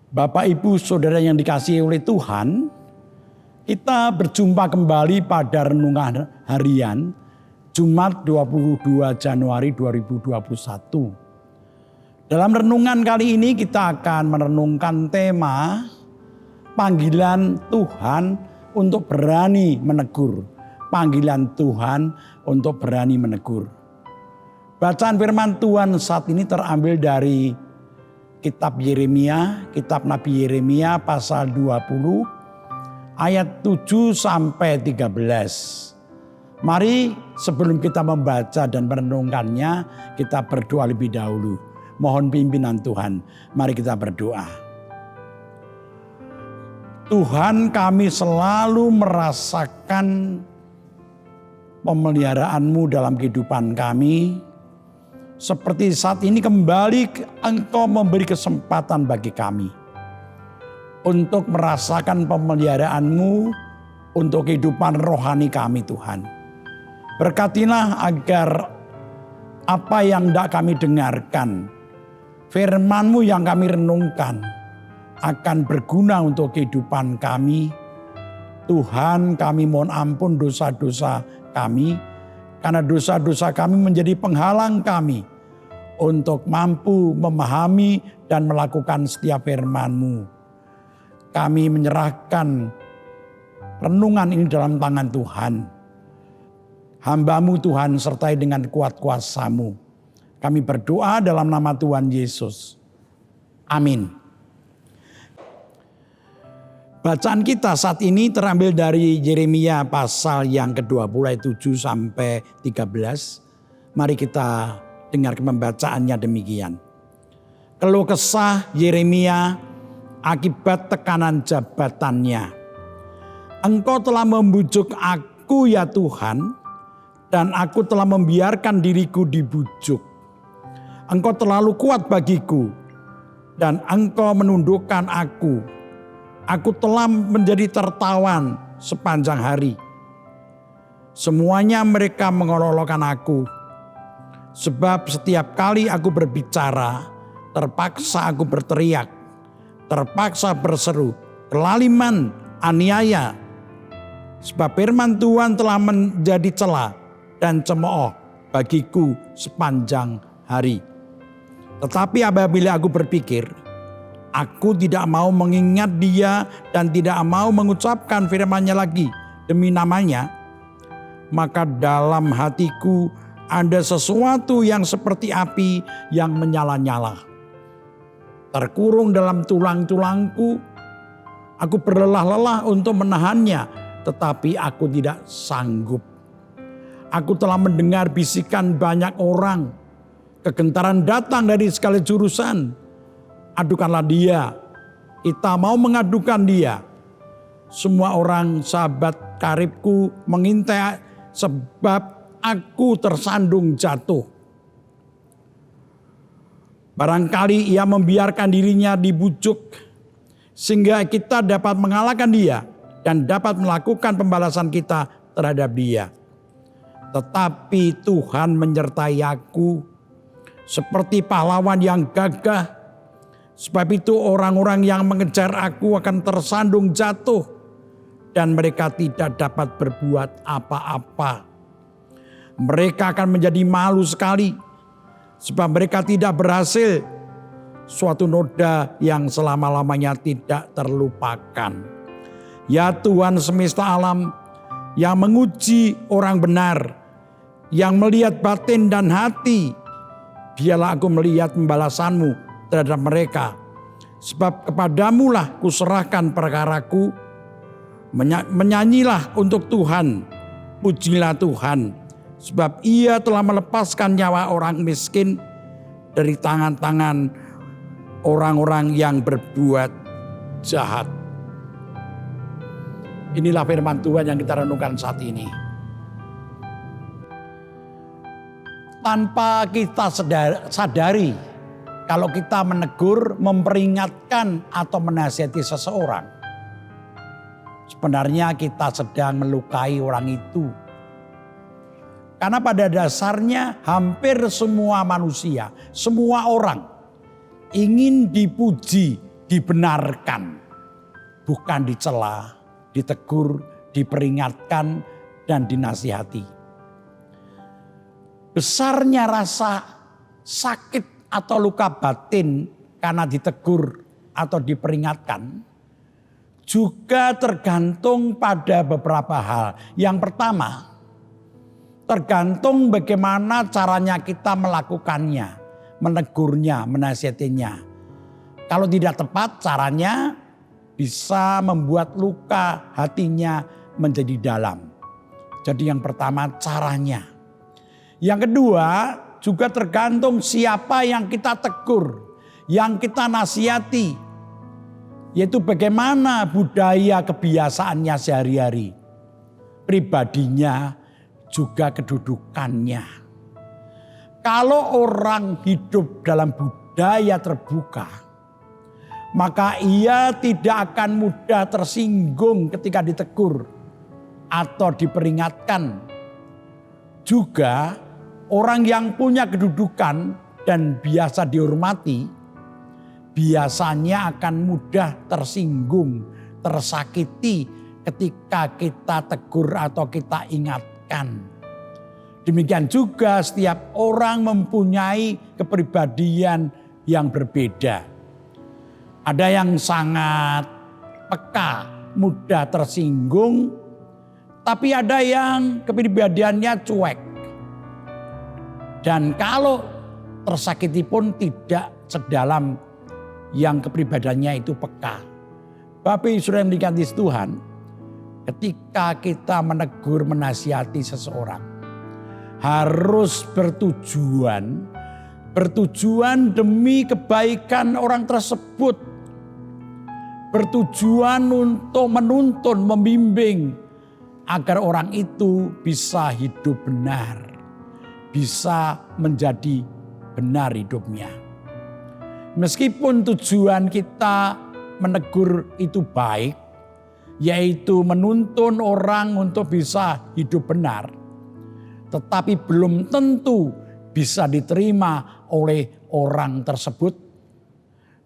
Bapak, Ibu, Saudara yang dikasihi oleh Tuhan, kita berjumpa kembali pada renungan harian Jumat 22 Januari 2021. Dalam renungan kali ini kita akan merenungkan tema panggilan Tuhan untuk berani menegur. Panggilan Tuhan untuk berani menegur. Bacaan firman Tuhan saat ini terambil dari Kitab Yeremia, Kitab Nabi Yeremia pasal 20 ayat 7 sampai 13. Mari sebelum kita membaca dan merenungkannya, kita berdoa lebih dahulu. Mohon pimpinan Tuhan. Mari kita berdoa. Tuhan, kami selalu merasakan pemeliharaan-Mu dalam kehidupan kami. Seperti saat ini kembali Engkau memberi kesempatan bagi kami untuk merasakan pemeliharaan-Mu untuk kehidupan rohani kami, Tuhan. Berkatilah agar apa yang tidak kami dengarkan, firman-Mu yang kami renungkan akan berguna untuk kehidupan kami. Tuhan, kami mohon ampun dosa-dosa kami, karena dosa-dosa kami menjadi penghalang kami untuk mampu memahami dan melakukan setiap firman-Mu. Kami menyerahkan renungan ini dalam tangan Tuhan. Hamba-Mu Tuhan sertai dengan kuat kuasa-Mu. Kami berdoa dalam nama Tuhan Yesus. Amin. Bacaan kita saat ini terambil dari Yeremia pasal yang ke-20 ayat 7 sampai 13. Mari kita dengar pembacaannya demikian. Keluh kesah Yeremia akibat tekanan jabatannya. Engkau telah membujuk aku ya Tuhan, dan aku telah membiarkan diriku dibujuk. Engkau terlalu kuat bagiku, dan Engkau menundukkan aku. Aku telah menjadi tertawan sepanjang hari. Semuanya mereka mengolok-olokkan aku. Sebab setiap kali aku berbicara, terpaksa aku berteriak, terpaksa berseru, kelaliman, aniaya. Sebab firman Tuhan telah menjadi celah dan cemooh bagiku sepanjang hari. Tetapi apabila aku berpikir, aku tidak mau mengingat dia dan tidak mau mengucapkan firman-Nya lagi demi namanya, maka dalam hatiku ada sesuatu yang seperti api yang menyala-nyala. Terkurung dalam tulang-tulangku, aku berlelah-lelah untuk menahannya, tetapi aku tidak sanggup. Aku telah mendengar bisikan banyak orang, kegentaran datang dari segala jurusan. Adukanlah dia, kita mau mengadukan dia. Semua orang sahabat karibku mengintai sebab aku tersandung jatuh. Barangkali ia membiarkan dirinya dibujuk sehingga kita dapat mengalahkan dia dan dapat melakukan pembalasan kita terhadap dia. Tetapi Tuhan menyertai aku seperti pahlawan yang gagah. Sebab itu orang-orang yang mengejar aku akan tersandung jatuh dan mereka tidak dapat berbuat apa-apa. Mereka akan menjadi malu sekali sebab mereka tidak berhasil, suatu noda yang selama-lamanya tidak terlupakan. Ya Tuhan semesta alam yang menguji orang benar, yang melihat batin dan hati, biarlah aku melihat pembalasan-Mu terhadap mereka. Sebab kepadamu lah kuserahkan perkaraku. Menyanyilah untuk Tuhan, pujilah Tuhan. Sebab ia telah melepaskan nyawa orang miskin dari tangan-tangan orang-orang yang berbuat jahat. Inilah firman Tuhan yang kita renungkan saat ini. Tanpa kita sadari, kalau kita menegur, memperingatkan atau menasihati seseorang, sebenarnya kita sedang melukai orang itu. Karena pada dasarnya hampir semua manusia, semua orang ingin dipuji, dibenarkan, bukan dicela, ditegur, diperingatkan, dan dinasihati. Besarnya rasa sakit atau luka batin karena ditegur atau diperingatkan juga tergantung pada beberapa hal. Yang pertama, tergantung bagaimana caranya kita melakukannya, menegurnya, menasihatinya. Kalau tidak tepat caranya bisa membuat luka hatinya menjadi dalam. Jadi yang pertama caranya. Yang kedua juga tergantung siapa yang kita tegur, yang kita nasihati. Yaitu bagaimana budaya kebiasaannya sehari-hari. Pribadinya juga kedudukannya. Kalau orang hidup dalam budaya terbuka, maka ia tidak akan mudah tersinggung ketika ditegur atau diperingatkan. Juga orang yang punya kedudukan dan biasa dihormati, biasanya akan mudah tersinggung, tersakiti ketika kita tegur atau kita ingatkan. Demikian juga setiap orang mempunyai kepribadian yang berbeda. Ada yang sangat peka, mudah tersinggung, tapi ada yang kepribadiannya cuek. Dan kalau tersakiti pun tidak sedalam yang kepribadiannya itu peka. Bapak Ibu Saudara yang dikasihi Tuhan, ketika kita menegur menasihati seseorang, harus bertujuan demi kebaikan orang tersebut. Bertujuan untuk menuntun, membimbing agar orang itu bisa hidup benar, bisa menjadi benar hidupnya. Meskipun tujuan kita menegur itu baik, yaitu menuntun orang untuk bisa hidup benar, tetapi belum tentu bisa diterima oleh orang tersebut.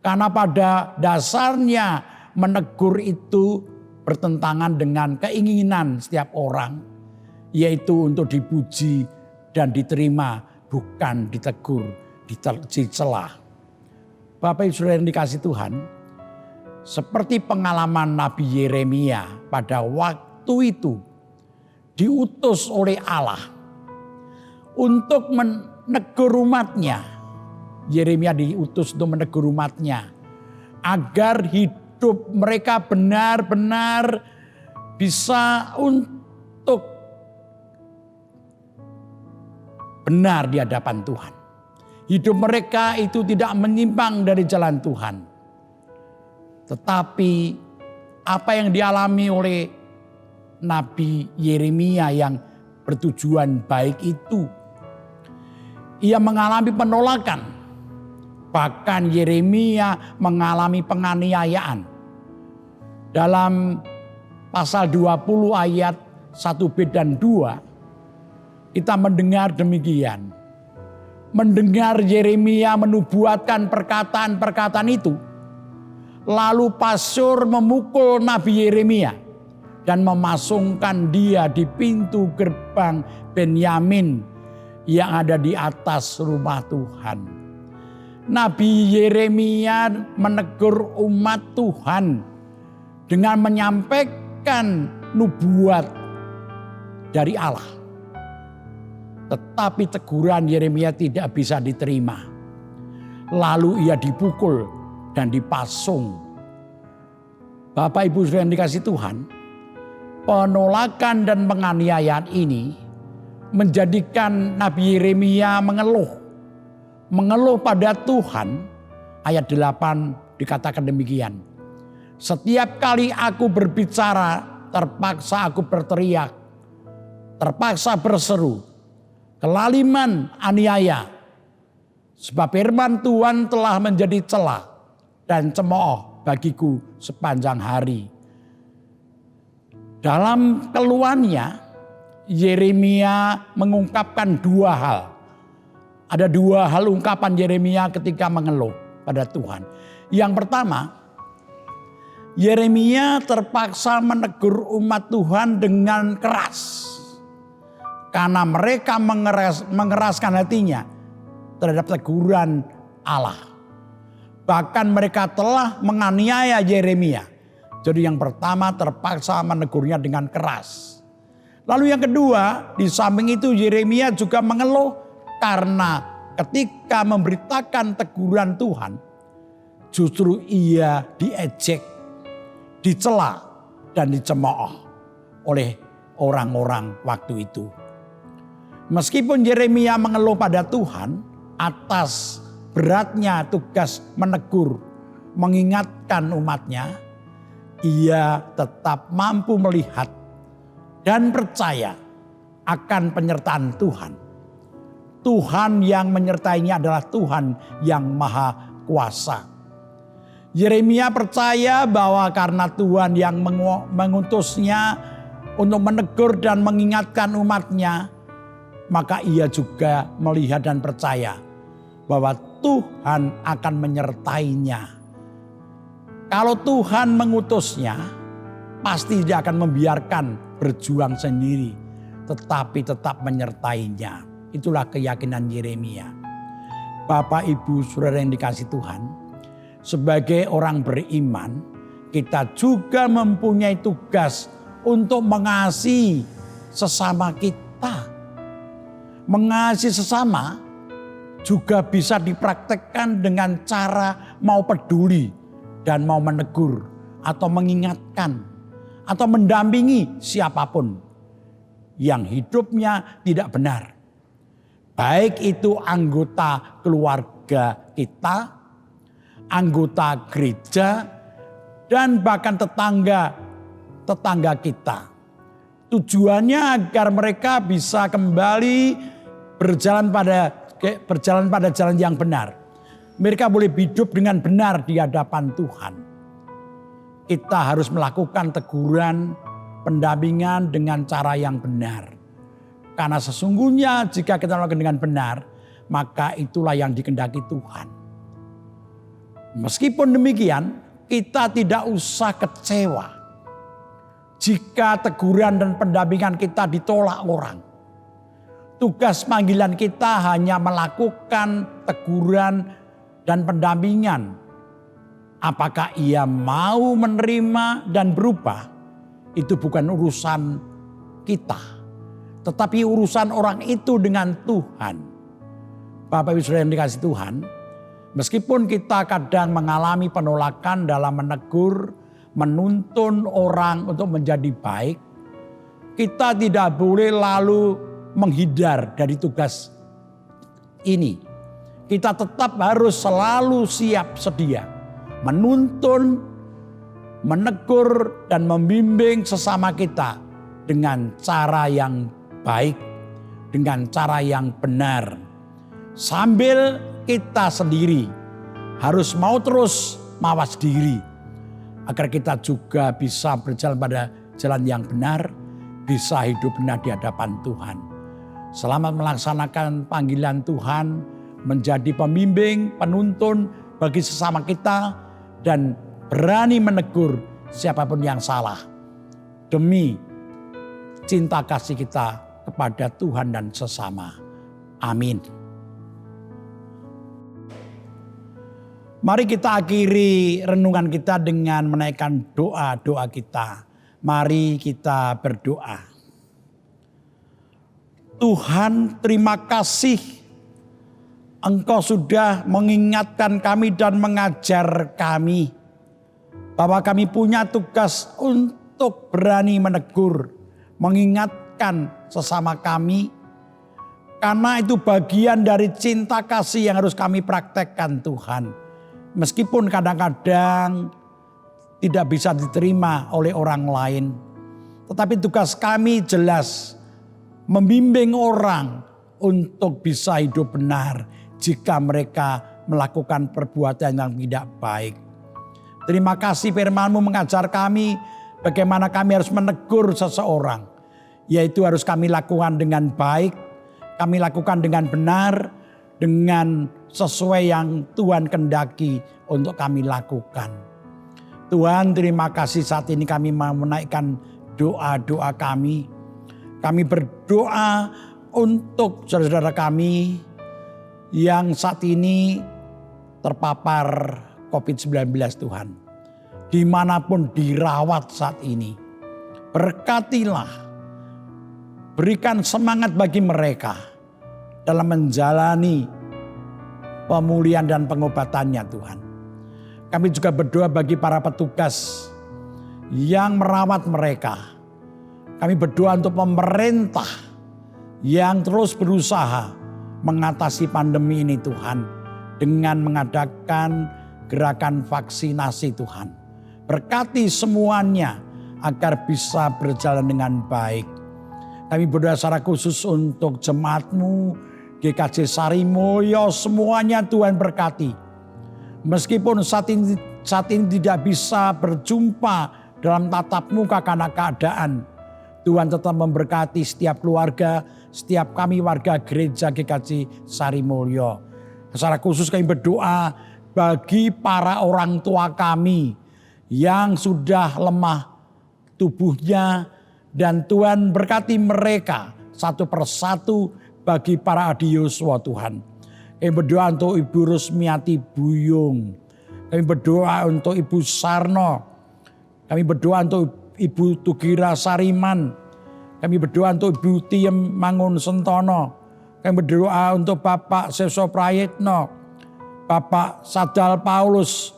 Karena pada dasarnya menegur itu bertentangan dengan keinginan setiap orang, yaitu untuk dipuji dan diterima, bukan ditegur, dicela. Bapak Ibu Saudara yang dikasihi Tuhan, seperti pengalaman Nabi Yeremia pada waktu itu diutus oleh Allah untuk menegur umatnya. Yeremia diutus untuk menegur umatnya agar hidup mereka benar-benar bisa untuk benar di hadapan Tuhan. Hidup mereka itu tidak menyimpang dari jalan Tuhan. Tetapi apa yang dialami oleh Nabi Yeremia yang bertujuan baik itu, ia mengalami penolakan. Bahkan Yeremia mengalami penganiayaan. Dalam pasal 20 ayat 1b dan 2, kita mendengar demikian. Mendengar Yeremia menubuatkan perkataan-perkataan itu, lalu Pasyur memukul Nabi Yeremia dan memasungkan dia di pintu gerbang Benyamin yang ada di atas rumah Tuhan. Nabi Yeremia menegur umat Tuhan dengan menyampaikan nubuat dari Allah. Tetapi teguran Yeremia tidak bisa diterima. Lalu ia dipukul dan dipasung. Bapak Ibu Saudara yang dikasihi Tuhan, penolakan dan penganiayaan ini menjadikan Nabi Yeremia mengeluh pada Tuhan. Ayat 8 dikatakan demikian. Setiap kali aku berbicara, terpaksa aku berteriak, terpaksa berseru, kelaliman aniaya. Sebab firman Tuhan telah menjadi celah dan cemooh bagiku sepanjang hari. Dalam keluhannya, Yeremia mengungkapkan dua hal. Ada dua hal ungkapan Yeremia ketika mengeluh pada Tuhan. Yang pertama, Yeremia terpaksa menegur umat Tuhan dengan keras. Karena mereka mengeraskan hatinya terhadap teguran Allah. Bahkan mereka telah menganiaya Yeremia. Jadi yang pertama terpaksa menegurnya dengan keras. Lalu yang kedua, di samping itu Yeremia juga mengeluh karena ketika memberitakan teguran Tuhan, justru ia diejek, dicela dan dicemooh oleh orang-orang waktu itu. Meskipun Yeremia mengeluh pada Tuhan atas beratnya tugas menegur, mengingatkan umatnya, ia tetap mampu melihat dan percaya akan penyertaan Tuhan. Tuhan yang menyertainya adalah Tuhan yang Maha Kuasa. Yeremia percaya bahwa karena Tuhan yang mengutusnya untuk menegur dan mengingatkan umatnya, maka ia juga melihat dan percaya bahwa Tuhan akan menyertainya. Kalau Tuhan mengutusnya, pasti dia akan membiarkan berjuang sendiri, tetapi tetap menyertainya. Itulah keyakinan Yeremia. Bapak, Ibu, Saudara yang dikasihi Tuhan, sebagai orang beriman, kita juga mempunyai tugas untuk mengasihi sesama kita. Mengasihi sesama juga bisa dipraktekkan dengan cara mau peduli dan mau menegur atau mengingatkan atau mendampingi siapapun yang hidupnya tidak benar. Baik itu anggota keluarga kita, anggota gereja, dan bahkan tetangga kita. Tujuannya agar mereka bisa kembali berjalan pada jalan yang benar. Mereka boleh hidup dengan benar di hadapan Tuhan. Kita harus melakukan teguran, pendampingan dengan cara yang benar. Karena sesungguhnya jika kita melakukan dengan benar, maka itulah yang dikehendaki Tuhan. Meskipun demikian, kita tidak usah kecewa jika teguran dan pendampingan kita ditolak orang. Tugas panggilan kita hanya melakukan teguran dan pendampingan. Apakah ia mau menerima dan berubah, itu bukan urusan kita. Tetapi urusan orang itu dengan Tuhan. Bapak Ibu Saudara yang dikasihi Tuhan, meskipun kita kadang mengalami penolakan dalam menegur, menuntun orang untuk menjadi baik, kita tidak boleh lalu menghindar dari tugas ini. Kita tetap harus selalu siap sedia menuntun, menegur dan membimbing sesama kita dengan cara yang baik, dengan cara yang benar. Sambil kita sendiri harus mau terus mawas diri agar kita juga bisa berjalan pada jalan yang benar, bisa hidup benar di hadapan Tuhan. Selamat melaksanakan panggilan Tuhan menjadi pembimbing, penuntun bagi sesama kita dan berani menegur siapapun yang salah demi cinta kasih kita kepada Tuhan dan sesama. Amin. Mari kita akhiri renungan kita dengan menaikkan doa-doa kita. Mari kita berdoa. Tuhan, terima kasih Engkau sudah mengingatkan kami dan mengajar kami bahwa kami punya tugas untuk berani menegur, mengingatkan sesama kami, karena itu bagian dari cinta kasih yang harus kami praktekkan Tuhan. Meskipun kadang-kadang tidak bisa diterima oleh orang lain, tetapi tugas kami jelas membimbing orang untuk bisa hidup benar jika mereka melakukan perbuatan yang tidak baik. Terima kasih firman-Mu mengajar kami bagaimana kami harus menegur seseorang. Yaitu harus kami lakukan dengan baik, kami lakukan dengan benar, dengan sesuai yang Tuhan kehendaki untuk kami lakukan. Tuhan, terima kasih saat ini kami mau menaikkan doa-doa kami. Kami berdoa untuk saudara-saudara kami yang saat ini terpapar COVID-19 Tuhan. Dimanapun dirawat saat ini. Berkatilah, berikan semangat bagi mereka dalam menjalani pemulihan dan pengobatannya Tuhan. Kami juga berdoa bagi para petugas yang merawat mereka. Kami berdoa untuk pemerintah yang terus berusaha mengatasi pandemi ini Tuhan. Dengan mengadakan gerakan vaksinasi Tuhan. Berkati semuanya agar bisa berjalan dengan baik. Kami berdoa secara khusus untuk jemaat-Mu, GKJ Sarimulyo, semuanya Tuhan berkati. Meskipun saat ini tidak bisa berjumpa dalam tatap muka karena keadaan, Tuhan tetap memberkati setiap keluarga, setiap kami warga gereja GKJ Sarimulyo. Secara khusus kami berdoa bagi para orang tua kami yang sudah lemah tubuhnya, dan Tuhan berkati mereka satu persatu bagi para Adi Yosua Tuhan. Kami berdoa untuk Ibu Rusmiati Buyung. Kami berdoa untuk Ibu Sarno. Kami berdoa untuk Ibu Tugira Sariman. Kami berdoa untuk Ibu Tiem Mangun Sentono. Kami berdoa untuk Bapak Seso Prayitno. Bapak Sadal Paulus.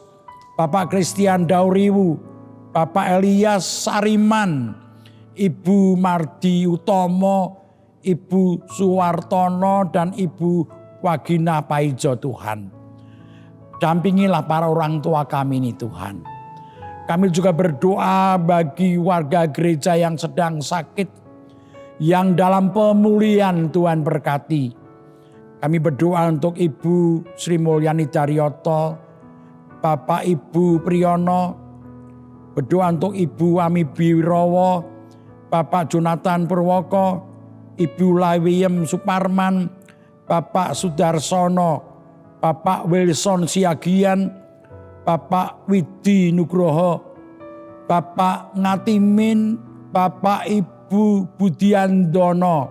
Bapak Christian Dauriwu, Bapak Elias Sariman, Ibu Mardi Utomo, Ibu Suwartono, dan Ibu Wagina Paijo Tuhan. Dampingilah para orang tua kami ini Tuhan. Kami juga berdoa bagi warga gereja yang sedang sakit, yang dalam pemulihan Tuhan berkati. Kami berdoa untuk Ibu Sri Mulyani Daryoto, Bapak Ibu Priyono, berdoa untuk Ibu Ami Birowo, Bapak Jonathan Purwoko, Ibu Lawiem Suparman, Bapak Sudarsono, Bapak Wilson Siagian, Bapak Widi Nugroho, Bapak Ngatimin, Bapak Ibu Budiandono,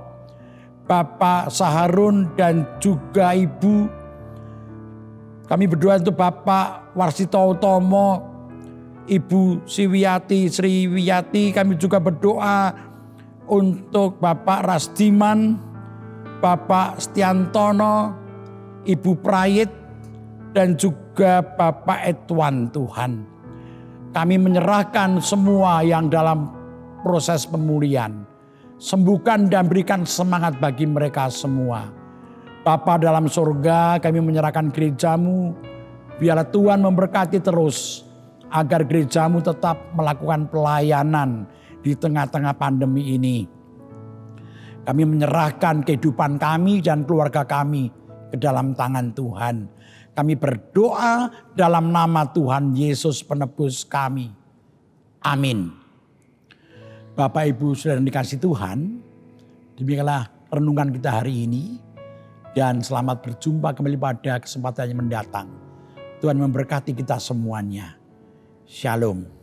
Bapak Saharun, dan juga Ibu. Kami berdoa untuk Bapak Warsito Utomo, Ibu Sri Wiyati. Kami juga berdoa untuk Bapak Rasdiman, Bapak Stiantono, Ibu Prayit, dan juga Bapak Edwan Tuhan. Kami menyerahkan semua yang dalam proses pemulihan. Sembuhkan dan berikan semangat bagi mereka semua. Bapa dalam surga, kami menyerahkan gereja-Mu. Biarlah Tuhan memberkati terus agar gereja-Mu tetap melakukan pelayanan di tengah-tengah pandemi ini. Kami menyerahkan kehidupan kami dan keluarga kami ke dalam tangan Tuhan. Kami berdoa dalam nama Tuhan Yesus penebus kami. Amin. Bapak Ibu Saudara yang dikasihi Tuhan, demikianlah renungan kita hari ini. Dan selamat berjumpa kembali pada kesempatan yang mendatang. Tuhan memberkati kita semuanya. Shalom.